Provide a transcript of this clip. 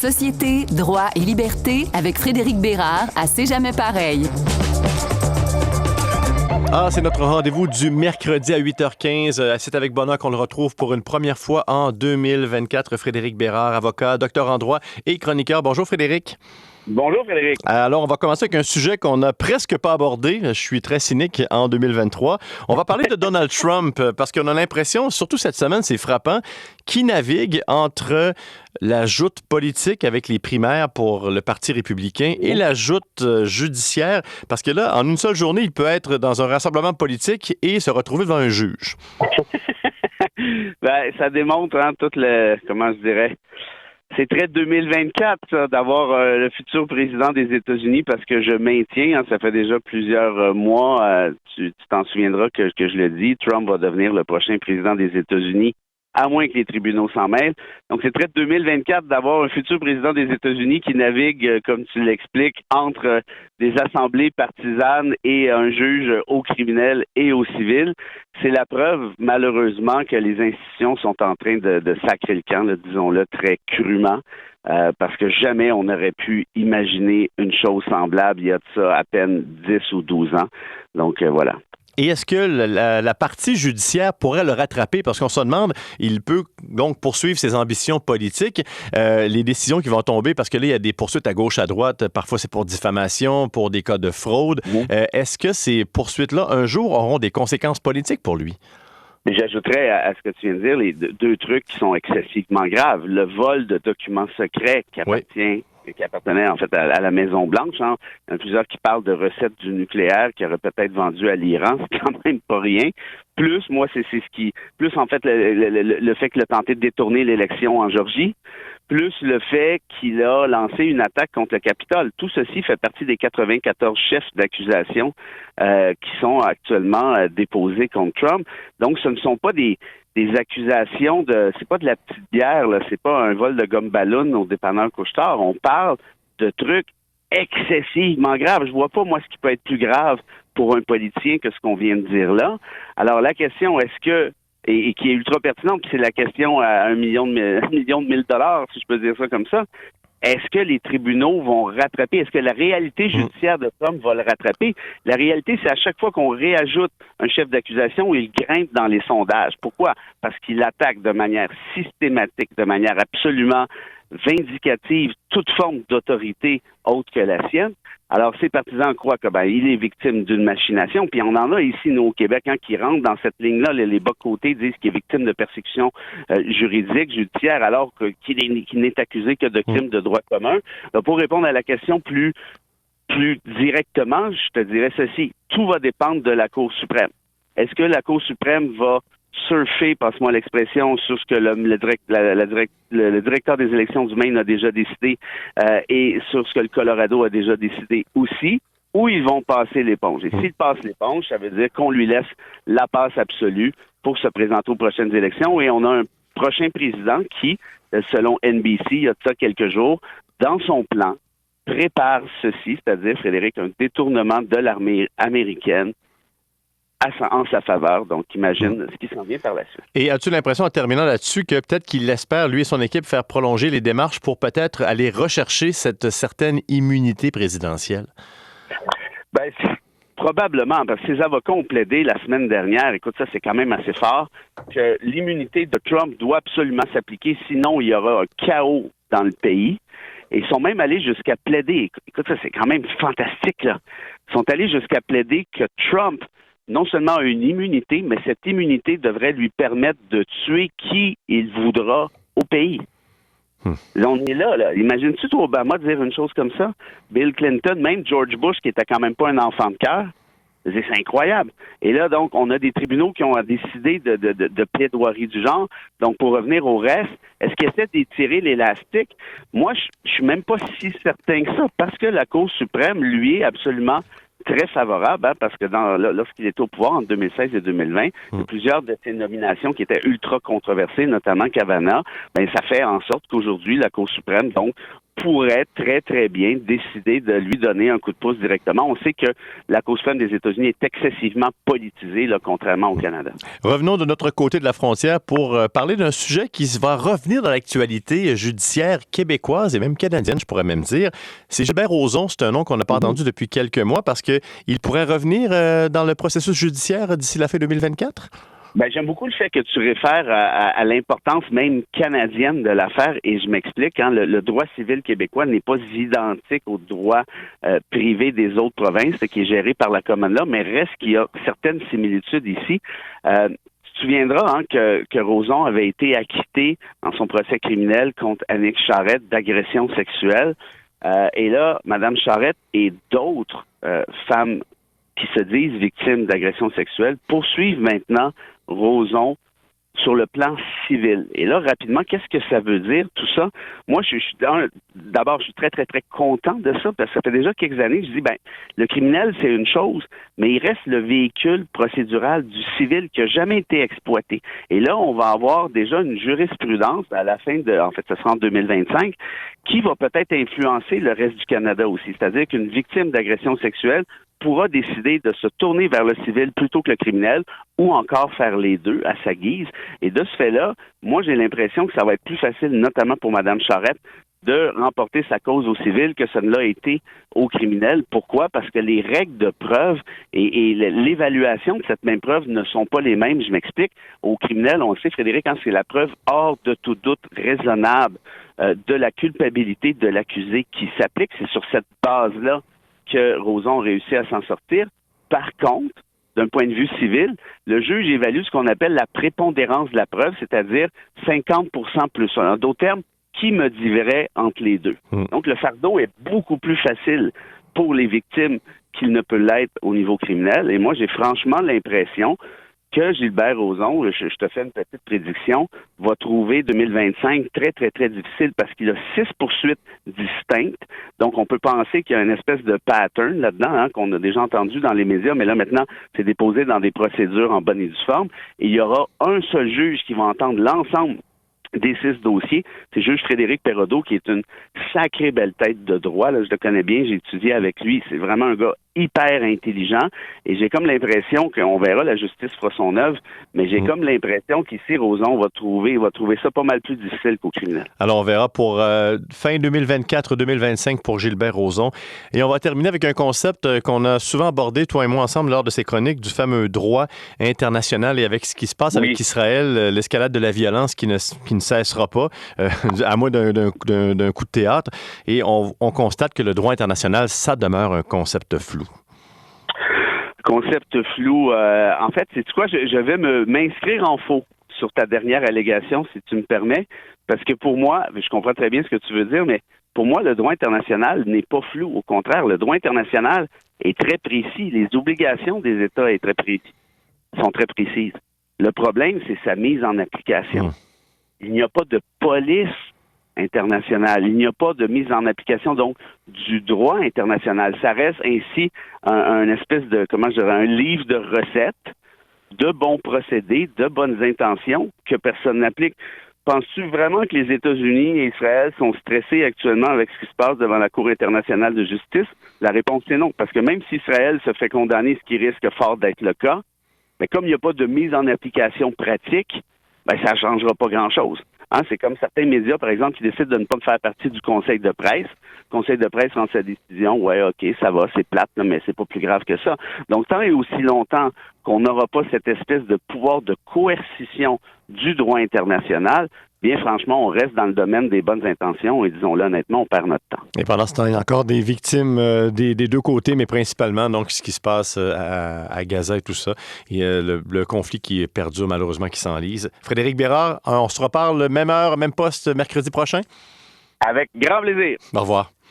Société, droit et liberté avec Frédéric Bérard à C'est jamais pareil. C'est notre rendez-vous du mercredi à 8h15. C'est avec bonheur qu'on le retrouve pour une première fois en 2024. Frédéric Bérard, avocat, docteur en droit et chroniqueur. Bonjour Frédéric. Bonjour Frédéric. Alors, on va commencer avec un sujet qu'on n'a presque pas abordé. Je suis très cynique en 2023. On va parler de Donald Trump parce qu'on a l'impression, surtout cette semaine, c'est frappant, qu'il navigue entre la joute politique avec les primaires pour le Parti républicain et la joute judiciaire. Parce que là, en une seule journée, il peut être dans un rassemblement politique et se retrouver devant un juge. Ça démontre comment je dirais... C'est très 2024, ça, d'avoir le futur président des États-Unis, parce que je maintiens, ça fait déjà plusieurs mois, tu t'en souviendras que je le dis, Trump va devenir le prochain président des États-Unis, à moins que les tribunaux s'en mêlent. Donc, c'est très 2024 d'avoir un futur président des États-Unis qui navigue, comme tu l'expliques, entre des assemblées partisanes et un juge au criminel et au civil. C'est la preuve, malheureusement, que les institutions sont en train de sacrer le camp, disons-le très crûment, parce que jamais on n'aurait pu imaginer une chose semblable il y a de ça à peine 10 ou 12 ans. Donc, voilà. Et est-ce que la partie judiciaire pourrait le rattraper? Parce qu'on se demande, il peut donc poursuivre ses ambitions politiques, les décisions qui vont tomber, parce que là, il y a des poursuites à gauche, à droite, parfois c'est pour diffamation, pour des cas de fraude. Est-ce que ces poursuites-là, un jour, auront des conséquences politiques pour lui? J'ajouterais à ce que tu viens de dire les deux trucs qui sont excessivement graves. Le vol de documents secrets qui appartenait en fait à la Maison-Blanche. Hein. Il y en a plusieurs qui parlent de recettes du nucléaire qui auraient peut-être vendu à l'Iran. C'est quand même pas rien. Plus, moi, c'est ce qui... Plus, en fait, le fait qu'il a tenté de détourner l'élection en Géorgie. Plus le fait qu'il a lancé une attaque contre le Capitole. Tout ceci fait partie des 94 chefs d'accusation qui sont actuellement déposés contre Trump. Donc, ce ne sont pas des accusations c'est pas de la petite bière, là, c'est pas un vol de gomme ballon au dépanneur Couche-Tard. On parle de trucs excessivement graves. Je vois pas, moi, ce qui peut être plus grave pour un politicien que ce qu'on vient de dire là. Alors, la question, est-ce que et qui est ultra pertinente, puis c'est la question à $1 million de 1000 $, si je peux dire ça comme ça. Est-ce que les tribunaux vont rattraper? Est-ce que la réalité judiciaire de Trump va le rattraper? La réalité, c'est à chaque fois qu'on réajoute un chef d'accusation, il grimpe dans les sondages. Pourquoi? Parce qu'il attaque de manière systématique, de manière absolument vindicative, toute forme d'autorité autre que la sienne. Alors, ces partisans croient que il est victime d'une machination. Puis on en a ici, nous, au Québec, qui rentrent dans cette ligne-là. Les bas-côtés disent qu'il est victime de persécution juridique, judiciaire, alors qu'il n'est accusé que de crimes de droit commun. Pour répondre à la question plus directement, je te dirais ceci. Tout va dépendre de la Cour suprême. Est-ce que la Cour suprême va surfer, passe-moi l'expression, sur ce que le directeur des élections du Maine a déjà décidé et sur ce que le Colorado a déjà décidé aussi, ou ils vont passer l'éponge. Et s'ils passent l'éponge, ça veut dire qu'on lui laisse la passe absolue pour se présenter aux prochaines élections. Et on a un prochain président qui, selon NBC, il y a de ça quelques jours, dans son plan, prépare ceci, c'est-à-dire, Frédéric, un détournement de l'armée américaine en sa faveur. Donc, imagine ce qui s'en vient par la suite. Et as-tu l'impression, en terminant là-dessus, que peut-être qu'il espère, lui et son équipe, faire prolonger les démarches pour peut-être aller rechercher cette certaine immunité présidentielle? Probablement, parce que ses avocats ont plaidé la semaine dernière, écoute, ça c'est quand même assez fort, que l'immunité de Trump doit absolument s'appliquer, sinon il y aura un chaos dans le pays. Et ils sont même allés jusqu'à plaider, écoute, ça c'est quand même fantastique, là. Ils sont allés jusqu'à plaider que Trump non seulement a une immunité, mais cette immunité devrait lui permettre de tuer qui il voudra au pays. On est là. Imagines-tu, toi, Obama, dire une chose comme ça? Bill Clinton, même George Bush, qui était quand même pas un enfant de cœur. C'est incroyable. Et là, donc, on a des tribunaux qui ont décidé de plaidoirie du genre. Donc, pour revenir au reste, est-ce qu'ils essaient d'étirer l'élastique? Moi, je suis même pas si certain que ça, parce que la Cour suprême, lui, est absolument très favorable, parce que lorsqu'il était au pouvoir en 2016 et 2020, plusieurs de ces nominations qui étaient ultra controversées, notamment Kavanaugh, ça fait en sorte qu'aujourd'hui, la Cour suprême, donc, pourrait très, très bien décider de lui donner un coup de pouce directement. On sait que la cause femme des États-Unis est excessivement politisée, là, contrairement au Canada. Revenons de notre côté de la frontière pour parler d'un sujet qui va revenir dans l'actualité judiciaire québécoise et même canadienne, je pourrais même dire. C'est Gilbert Rozon, c'est un nom qu'on n'a pas entendu depuis quelques mois parce qu'il pourrait revenir dans le processus judiciaire d'ici la fin 2024? Ben, j'aime beaucoup le fait que tu réfères à l'importance même canadienne de l'affaire et je m'explique. Le droit civil québécois n'est pas identique au droit privé des autres provinces qui est géré par la Common Law, mais reste qu'il y a certaines similitudes ici. Tu te souviendras que Rozon avait été acquitté dans son procès criminel contre Annick Charrette d'agression sexuelle. Et là, Mme Charrette et d'autres femmes qui se disent victimes d'agression sexuelle poursuivent maintenant Rozon sur le plan civil. Et là, rapidement, qu'est-ce que ça veut dire, tout ça? Moi, d'abord, je suis très, très, très content de ça, parce que ça fait déjà quelques années, je dis, le criminel, c'est une chose, mais il reste le véhicule procédural du civil qui n'a jamais été exploité. Et là, on va avoir déjà une jurisprudence à la fin ce sera en 2025, qui va peut-être influencer le reste du Canada aussi. C'est-à-dire qu'une victime d'agression sexuelle pourra décider de se tourner vers le civil plutôt que le criminel ou encore faire les deux à sa guise. Et de ce fait-là, moi, j'ai l'impression que ça va être plus facile, notamment pour Mme Charrette, de remporter sa cause au civil que ça ne l'a été au criminel. Pourquoi? Parce que les règles de preuve et l'évaluation de cette même preuve ne sont pas les mêmes. Je m'explique. Au criminel, on le sait, Frédéric, quand c'est la preuve hors de tout doute raisonnable de la culpabilité de l'accusé qui s'applique, c'est sur cette base-là que Rozon a réussi à s'en sortir. Par contre, d'un point de vue civil, le juge évalue ce qu'on appelle la prépondérance de la preuve, c'est-à-dire 50% plus 1. En d'autres termes, qui me diverait entre les deux. Donc, le fardeau est beaucoup plus facile pour les victimes qu'il ne peut l'être au niveau criminel. Et moi, j'ai franchement l'impression que Gilbert Rozon, je te fais une petite prédiction, va trouver 2025 très, très, très difficile parce qu'il a 6 poursuites distinctes. Donc, on peut penser qu'il y a une espèce de pattern là-dedans, qu'on a déjà entendu dans les médias, mais là, maintenant, c'est déposé dans des procédures en bonne et due forme. Et il y aura un seul juge qui va entendre l'ensemble des 6 dossiers. C'est le juge Frédéric Perraudot, qui est une sacrée belle tête de droit. Là, je le connais bien, j'ai étudié avec lui. C'est vraiment un gars hyper intelligent. Et j'ai comme l'impression qu'on verra, la justice fera son œuvre, mais j'ai comme l'impression qu'ici, Rozon va trouver ça pas mal plus difficile qu'au criminel. Alors, on verra pour fin 2024-2025 pour Gilbert Rozon. Et on va terminer avec un concept qu'on a souvent abordé, toi et moi, ensemble, lors de ces chroniques, du fameux droit international et avec ce qui se passe avec Israël, l'escalade de la violence qui ne cessera pas, à moins d'un coup de théâtre. Et on constate que le droit international, ça demeure un concept flou. Concept flou. En fait, c'est quoi? Je vais m'inscrire en faux sur ta dernière allégation, si tu me permets, parce que pour moi, je comprends très bien ce que tu veux dire, mais pour moi, le droit international n'est pas flou. Au contraire, le droit international est très précis. Les obligations des États sont très précises. Le problème, c'est sa mise en application. Il n'y a pas de police internationale. Il n'y a pas de mise en application, donc, du droit international. Ça reste ainsi un espèce de, un livre de recettes, de bons procédés, de bonnes intentions que personne n'applique. Penses-tu vraiment que les États-Unis et Israël sont stressés actuellement avec ce qui se passe devant la Cour internationale de justice? La réponse est non, parce que même si Israël se fait condamner, ce qui risque fort d'être le cas, mais comme il n'y a pas de mise en application pratique, ça ne changera pas grand-chose. C'est comme certains médias, par exemple, qui décident de ne pas faire partie du conseil de presse. Le conseil de presse rend sa décision, OK, ça va, c'est plate, là, mais c'est pas plus grave que ça. Donc, tant et aussi longtemps qu'on n'aura pas cette espèce de pouvoir de coercition du droit international, bien franchement, on reste dans le domaine des bonnes intentions et disons-le honnêtement, on perd notre temps. Et pendant ce temps, il y a encore des victimes des deux côtés, mais principalement donc ce qui se passe à Gaza et tout ça. Et le conflit qui perdure malheureusement, qui s'enlise. Frédéric Bérard, on se reparle même heure, même poste mercredi prochain? Avec grand plaisir. Au revoir.